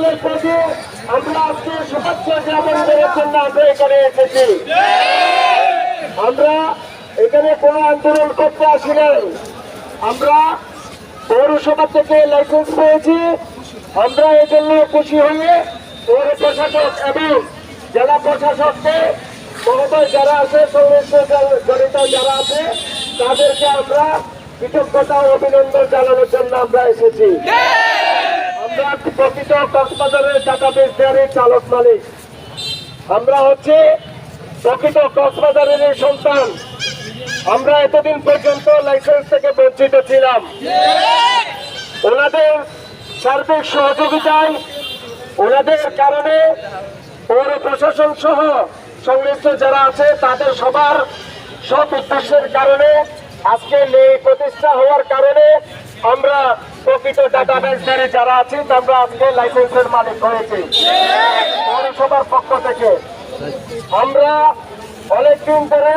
সকলের প্রতি আমরা আজকে শুভেচ্ছা জ্ঞাপন করার জন্য আমরা এখানে এসেছি। আমরা এখানে কোনো আন্দোলন করতে আসি নাই। আমরা পৌরসভা থেকে লাইসেন্স পেয়েছি। আমরা এই জন্য খুশি হয়ে পৌর প্রশাসক এবং জেলা প্রশাসককে মহোদয় যারা আছে, সংশ্লিষ্ট জড়িত যারা আছে, তাদেরকে আমরা কৃতজ্ঞতা ও অভিনন্দন জানানোর জন্য আমরা এসেছি। আমরা প্রকৃত কক্সবাজারের ডাটাবেস দেয়ারের চালক মালিক। আমরা হচ্ছে প্রকৃত কক্সবাজারের সন্তান। আমরা এতদিন পর্যন্ত লাইসেন্স থেকে বঞ্চিত ছিলাম। ওনাদের সার্বিক সহযোগিতায়, ওনাদের কারণে পৌর প্রশাসন সহ সংশ্লিষ্ট যারা আছে তাদের সবার সৎ উদ্দেশ্যের কারণে আজকে এই প্রতিষ্ঠা হওয়ার কারণে আমরা প্রকৃত ডাটাবেসধারী যারা আছি আমরা আজকে লাইসেন্সের মালিক হয়েছি পৌরসভার পক্ষ থেকে। আমরা অনেকদিন ধরে